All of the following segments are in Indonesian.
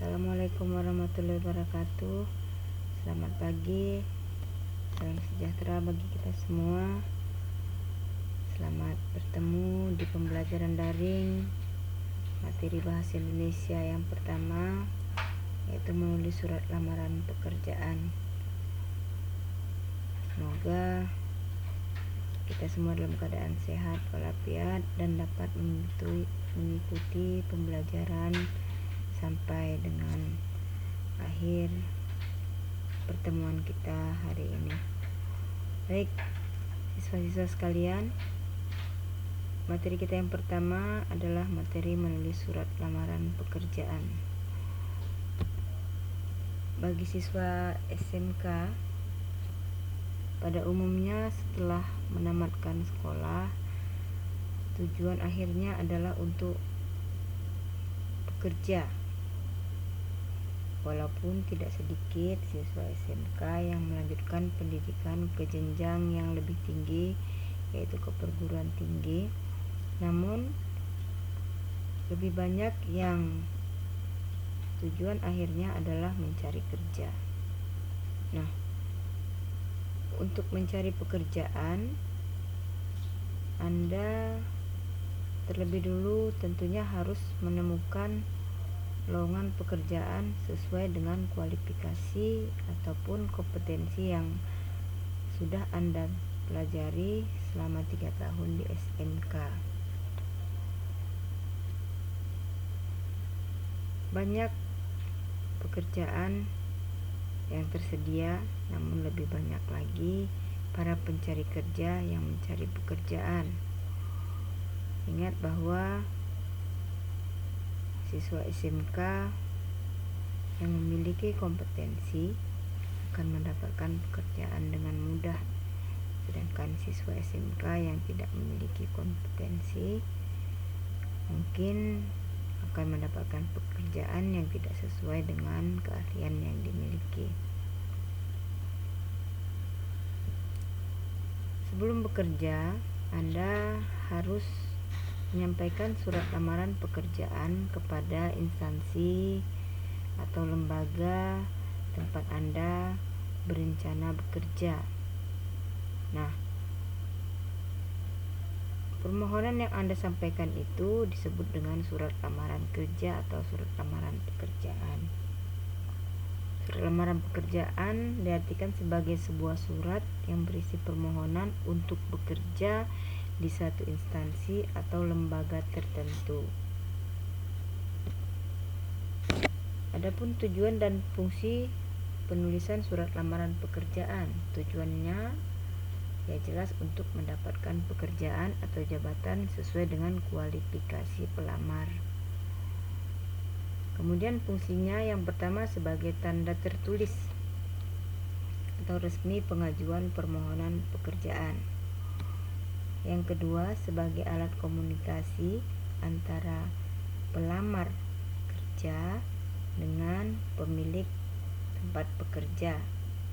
Assalamualaikum warahmatullahi wabarakatuh. Selamat pagi, salam sejahtera bagi kita semua. Selamat bertemu di pembelajaran daring materi bahasa Indonesia yang pertama, yaitu menulis surat lamaran pekerjaan. Semoga kita semua dalam keadaan sehat walafiat dan dapat mengikuti pembelajaran sampai dengan akhir pertemuan kita hari ini. Baik, siswa-siswa sekalian, materi kita yang pertama adalah materi menulis surat lamaran pekerjaan. Bagi siswa SMK, pada umumnya setelah menamatkan sekolah, tujuan akhirnya adalah untuk bekerja. Walaupun tidak sedikit siswa SMK yang melanjutkan pendidikan ke jenjang yang lebih tinggi, yaitu ke perguruan tinggi, namun lebih banyak yang tujuan akhirnya adalah mencari kerja. Nah, untuk mencari pekerjaan, Anda terlebih dulu tentunya harus menemukan lowongan pekerjaan sesuai dengan kualifikasi ataupun kompetensi yang sudah Anda pelajari selama 3 tahun di SMK. Banyak pekerjaan yang tersedia, namun lebih banyak lagi para pencari kerja yang mencari pekerjaan. Ingat bahwa siswa SMK yang memiliki kompetensi akan mendapatkan pekerjaan dengan mudah, sedangkan siswa SMK yang tidak memiliki kompetensi mungkin akan mendapatkan pekerjaan yang tidak sesuai dengan keahlian yang dimiliki. Sebelum bekerja, Anda harus menyampaikan surat lamaran pekerjaan kepada instansi atau lembaga tempat Anda berencana bekerja. Nah, permohonan yang Anda sampaikan itu disebut dengan surat lamaran kerja atau surat lamaran pekerjaan. Surat lamaran pekerjaan diartikan sebagai sebuah surat yang berisi permohonan untuk bekerja di satu instansi atau lembaga tertentu. Adapun tujuan dan fungsi penulisan surat lamaran pekerjaan, tujuannya ya jelas untuk mendapatkan pekerjaan atau jabatan sesuai dengan kualifikasi pelamar. Kemudian fungsinya yang pertama sebagai tanda tertulis atau resmi pengajuan permohonan pekerjaan. Yang kedua sebagai alat komunikasi antara pelamar kerja dengan pemilik tempat bekerja,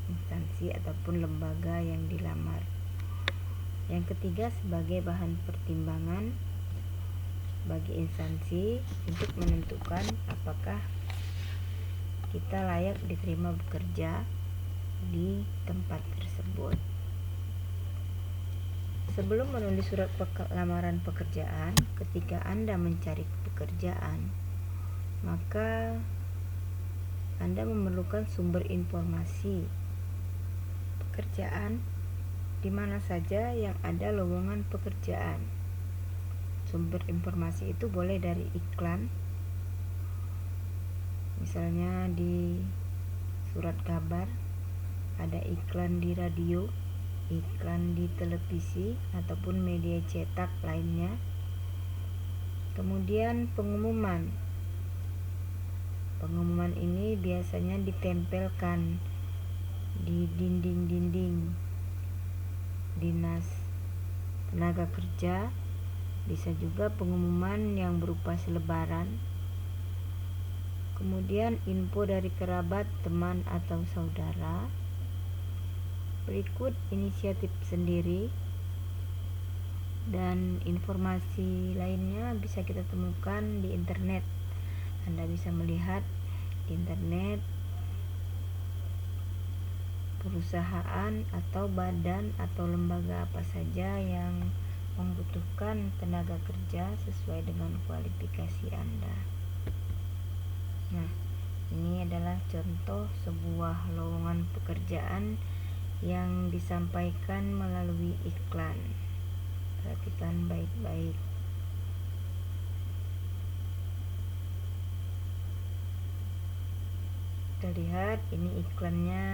instansi ataupun lembaga yang dilamar. Yang ketiga sebagai bahan pertimbangan bagi instansi untuk menentukan apakah kita layak diterima bekerja di tempat tersebut. Sebelum menulis surat lamaran pekerjaan, ketika Anda mencari pekerjaan, maka Anda memerlukan sumber informasi pekerjaan di mana saja yang ada lowongan pekerjaan. Sumber informasi itu boleh dari iklan, misalnya di surat kabar, ada iklan di radio, iklan di televisi ataupun media cetak lainnya. Kemudian pengumuman ini biasanya ditempelkan di dinding-dinding dinas tenaga kerja. Bisa juga pengumuman yang berupa selebaran. Kemudian info dari kerabat, teman atau saudara. Berikut inisiatif sendiri dan informasi lainnya bisa kita temukan di internet. Anda bisa melihat internet, perusahaan atau badan atau lembaga apa saja yang membutuhkan tenaga kerja sesuai dengan kualifikasi Anda. Nah, ini adalah contoh sebuah lowongan pekerjaan yang disampaikan melalui iklan. Perhatikan baik-baik. Kita lihat ini iklannya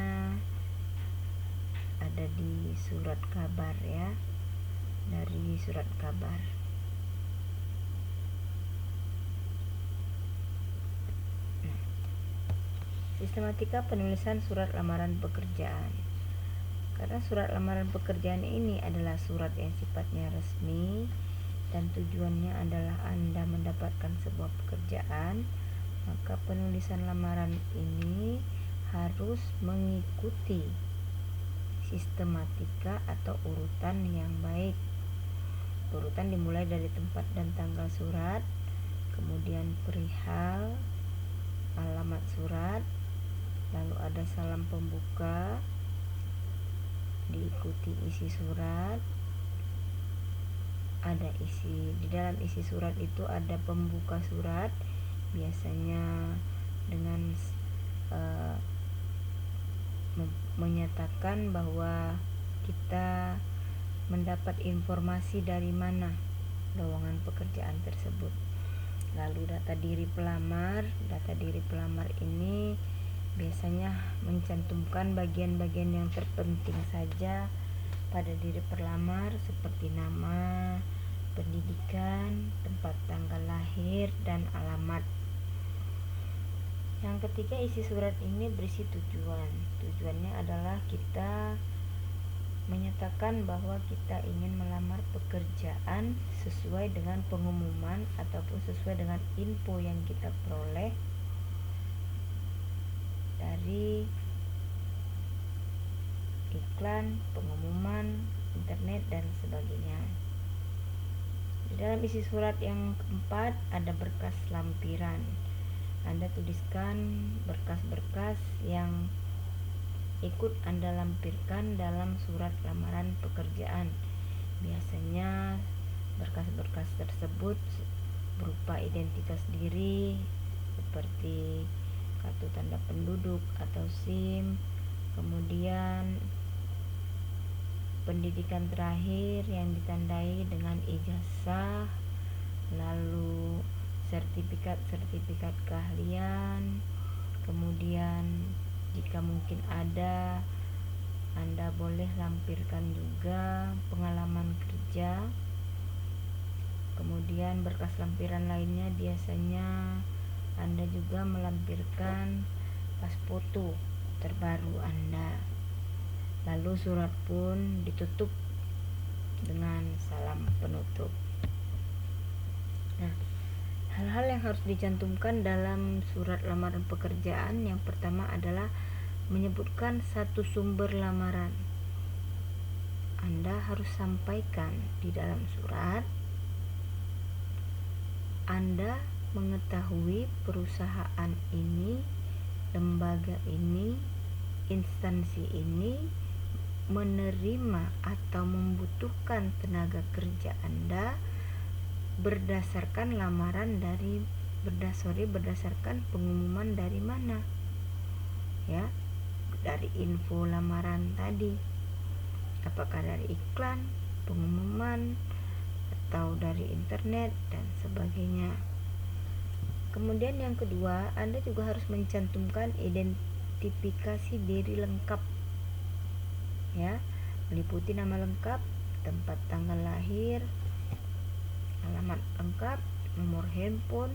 ada di surat kabar ya, dari surat kabar. Nah, sistematika penulisan surat lamaran pekerjaan. Karena surat lamaran pekerjaan ini adalah surat yang sifatnya resmi dan tujuannya adalah Anda mendapatkan sebuah pekerjaan, maka penulisan lamaran ini harus mengikuti sistematika atau urutan yang baik. Urutan dimulai dari tempat dan tanggal surat, kemudian perihal, alamat surat, lalu ada salam pembuka, diikuti isi surat. Ada di dalam isi surat itu ada pembuka surat, biasanya dengan menyatakan bahwa kita mendapat informasi dari mana lowongan pekerjaan tersebut. Lalu data diri pelamar. Data diri pelamar ini biasanya mencantumkan bagian-bagian yang terpenting saja pada diri pelamar, seperti nama, pendidikan, tempat tanggal lahir, dan alamat. Yang ketiga, isi surat ini berisi tujuan. Tujuannya adalah kita menyatakan bahwa kita ingin melamar pekerjaan sesuai dengan pengumuman ataupun sesuai dengan info yang kita peroleh dari iklan, pengumuman, internet, dan sebagainya. Di dalam isi surat yang keempat ada berkas lampiran. Anda tuliskan berkas-berkas yang ikut Anda lampirkan dalam surat lamaran pekerjaan. Biasanya berkas-berkas tersebut berupa identitas diri seperti kartu tanda penduduk atau SIM, kemudian pendidikan terakhir yang ditandai dengan ijazah, lalu sertifikat keahlian, kemudian jika mungkin ada, Anda boleh lampirkan juga pengalaman kerja. Kemudian berkas lampiran lainnya biasanya Anda juga melampirkan pas foto terbaru Anda. Lalu surat pun ditutup dengan salam penutup. Nah, hal-hal yang harus dicantumkan dalam surat lamaran pekerjaan yang pertama adalah menyebutkan satu sumber lamaran. Anda harus sampaikan di dalam surat Anda mengetahui perusahaan ini, lembaga ini, instansi ini menerima atau membutuhkan tenaga kerja Anda berdasarkan berdasarkan pengumuman dari mana, ya, dari info lamaran tadi, apakah dari iklan, pengumuman, atau dari internet dan sebagainya. Kemudian yang kedua, Anda juga harus mencantumkan identifikasi diri lengkap, ya, meliputi nama lengkap, tempat tanggal lahir, alamat lengkap, nomor handphone,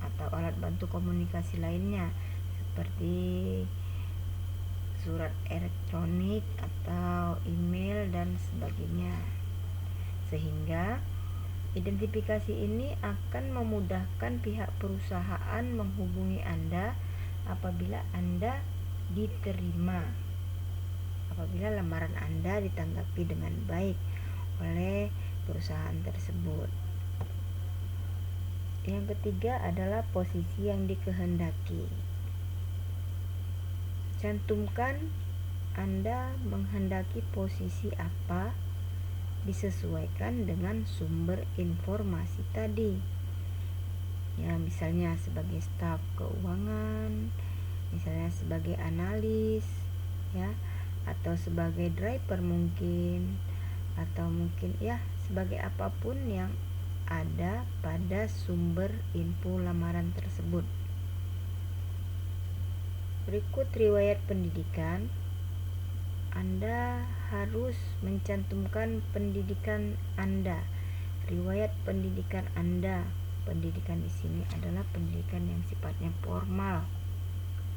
atau alat bantu komunikasi lainnya seperti surat elektronik atau email dan sebagainya. Sehingga identifikasi ini akan memudahkan pihak perusahaan menghubungi Anda apabila Anda diterima, apabila lamaran Anda ditanggapi dengan baik oleh perusahaan tersebut. Yang ketiga adalah posisi yang dikehendaki. Cantumkan Anda menghendaki posisi apa, disesuaikan dengan sumber informasi tadi. Ya, misalnya sebagai staf keuangan, misalnya sebagai analis, ya, atau sebagai driver mungkin, atau mungkin ya sebagai apapun yang ada pada sumber info lamaran tersebut. Berikut riwayat pendidikan. Anda harus mencantumkan pendidikan Anda, riwayat pendidikan Anda. Pendidikan di sini adalah pendidikan yang sifatnya formal,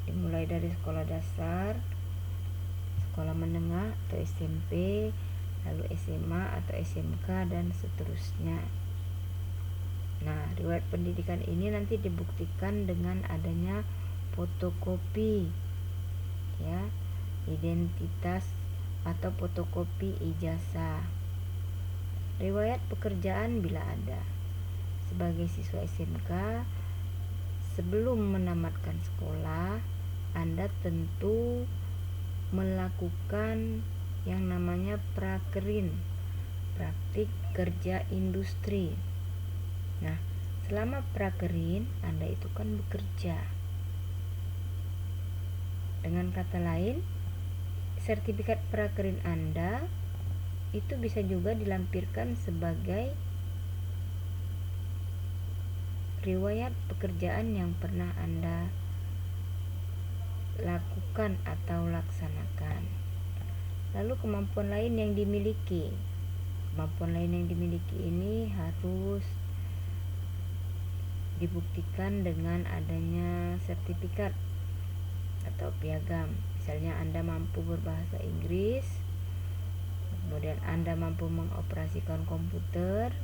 dimulai dari sekolah dasar, sekolah menengah atau SMP, lalu SMA atau SMK, dan seterusnya. Nah, riwayat pendidikan ini nanti dibuktikan dengan adanya fotokopi, ya, identitas atau fotokopi ijazah. Riwayat pekerjaan bila ada. Sebagai siswa SMK, sebelum menamatkan sekolah, Anda tentu melakukan yang namanya prakerin, praktik kerja industri. Nah, selama prakerin Anda itu kan bekerja. Dengan kata lain, sertifikat prakerin Anda itu bisa juga dilampirkan sebagai riwayat pekerjaan yang pernah Anda lakukan atau laksanakan. Lalu kemampuan lain yang dimiliki. Kemampuan lain yang dimiliki ini harus dibuktikan dengan adanya sertifikat atau piagam. Misalnya Anda mampu berbahasa Inggris, kemudian Anda mampu mengoperasikan komputer,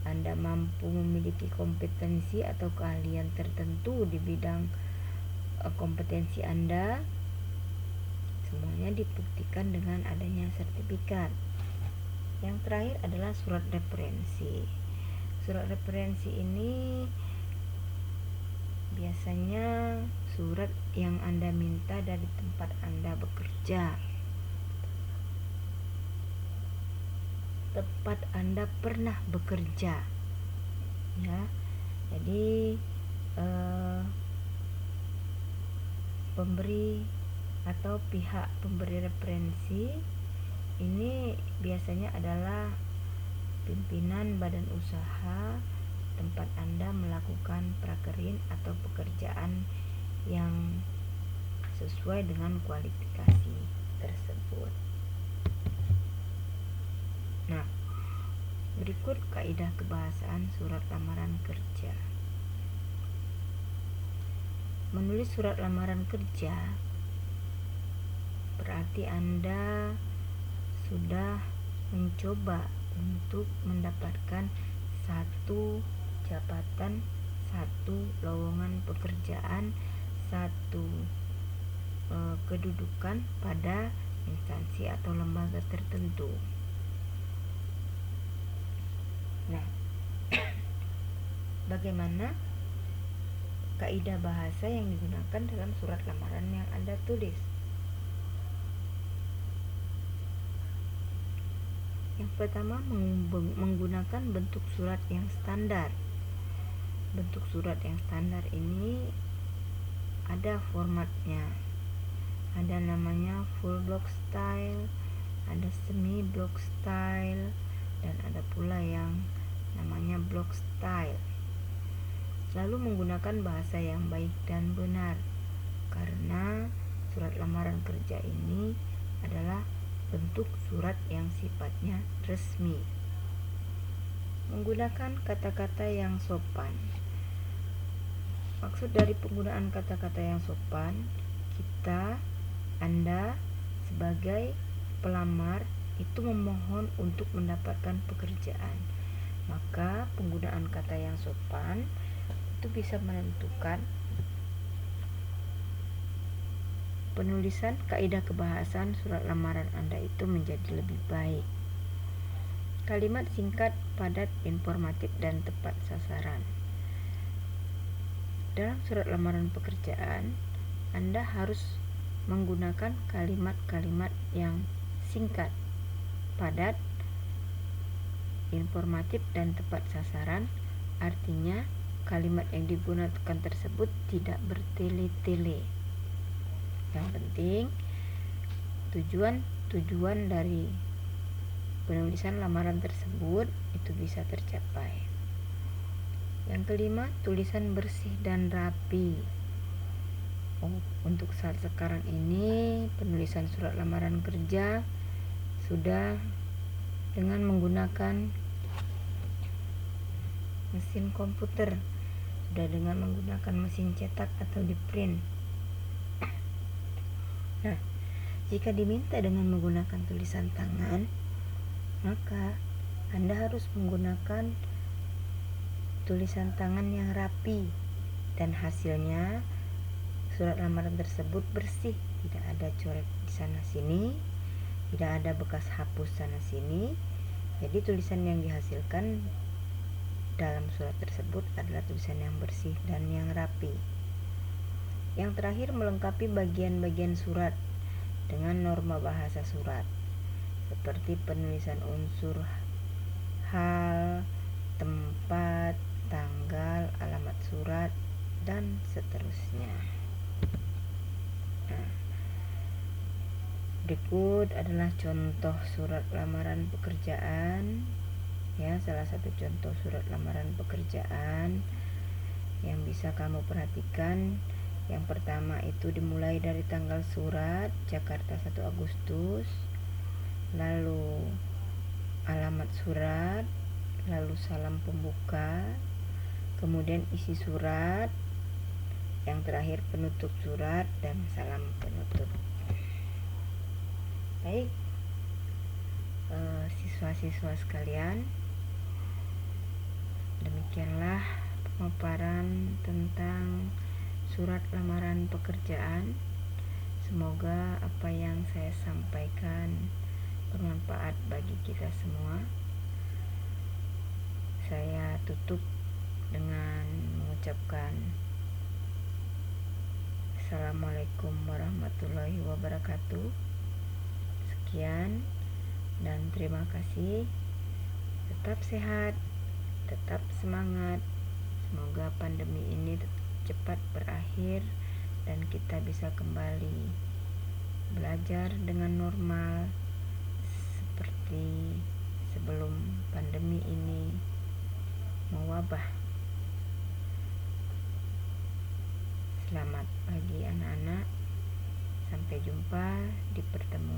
Anda mampu memiliki kompetensi atau keahlian tertentu di bidang kompetensi Anda. Semuanya dibuktikan dengan adanya sertifikat. Yang terakhir adalah surat referensi. Surat referensi ini biasanya surat yang Anda minta dari tempat Anda bekerja, tempat Anda pernah bekerja, ya. Jadi pemberi atau pihak pemberi referensi ini biasanya adalah pimpinan badan usaha tempat Anda melakukan prakerin atau pekerjaan yang sesuai dengan kualifikasi tersebut. Nah, berikut kaidah kebahasaan surat lamaran kerja. Menulis surat lamaran kerja berarti Anda sudah mencoba untuk mendapatkan satu jabatan, satu lowongan pekerjaan, satu kedudukan pada instansi atau lembaga tertentu. Nah, bagaimana kaidah bahasa yang digunakan dalam surat lamaran yang Anda tulis? Yang pertama, menggunakan bentuk surat yang standar. Bentuk surat yang standar ini ada formatnya. Ada namanya full block style, ada semi block style, dan ada pula yang namanya block style. Selalu menggunakan bahasa yang baik dan benar, karena surat lamaran kerja ini adalah bentuk surat yang sifatnya resmi. Menggunakan kata-kata yang sopan. Maksud dari penggunaan kata-kata yang sopan, Anda sebagai pelamar itu memohon untuk mendapatkan pekerjaan. Maka penggunaan kata yang sopan itu bisa menentukan penulisan kaidah kebahasaan surat lamaran Anda itu menjadi lebih baik. Kalimat singkat, padat, informatif, dan tepat sasaran. Dalam surat lamaran pekerjaan, Anda harus menggunakan kalimat-kalimat yang singkat, padat, informatif, dan tepat sasaran. Artinya, kalimat yang digunakan tersebut tidak bertele-tele. Yang penting, tujuan dari penulisan lamaran tersebut itu bisa tercapai. Yang kelima, tulisan bersih dan rapi. Untuk saat sekarang ini, penulisan surat lamaran kerja sudah dengan menggunakan mesin komputer, sudah dengan menggunakan mesin cetak atau di print. Nah, jika diminta dengan menggunakan tulisan tangan, maka Anda harus menggunakan tulisan tangan yang rapi, dan hasilnya surat lamaran tersebut bersih, tidak ada coret di sana sini, tidak ada bekas hapus sana sini. Jadi tulisan yang dihasilkan dalam surat tersebut adalah tulisan yang bersih dan yang rapi. Yang terakhir, melengkapi bagian-bagian surat dengan norma bahasa surat, seperti penulisan unsur, hal, tempat, tanggal, alamat surat, dan seterusnya. Nah, berikut adalah contoh surat lamaran pekerjaan, ya, salah satu contoh surat lamaran pekerjaan yang bisa kamu perhatikan. Yang pertama itu dimulai dari tanggal surat, Jakarta 1 Agustus, lalu alamat surat, lalu salam pembuka, kemudian isi surat, yang terakhir penutup surat, dan salam penutup. Baik, siswa-siswa sekalian, demikianlah pemaparan tentang surat lamaran pekerjaan. Semoga apa yang saya sampaikan bermanfaat bagi kita semua. Saya tutup dengan mengucapkan Assalamualaikum warahmatullahi wabarakatuh. Sekian dan terima kasih. Tetap sehat, tetap semangat. Semoga pandemi ini cepat berakhir dan kita bisa kembali belajar dengan normal seperti sebelum pandemi ini mewabah. Selamat pagi anak-anak. Sampai jumpa di pertemuan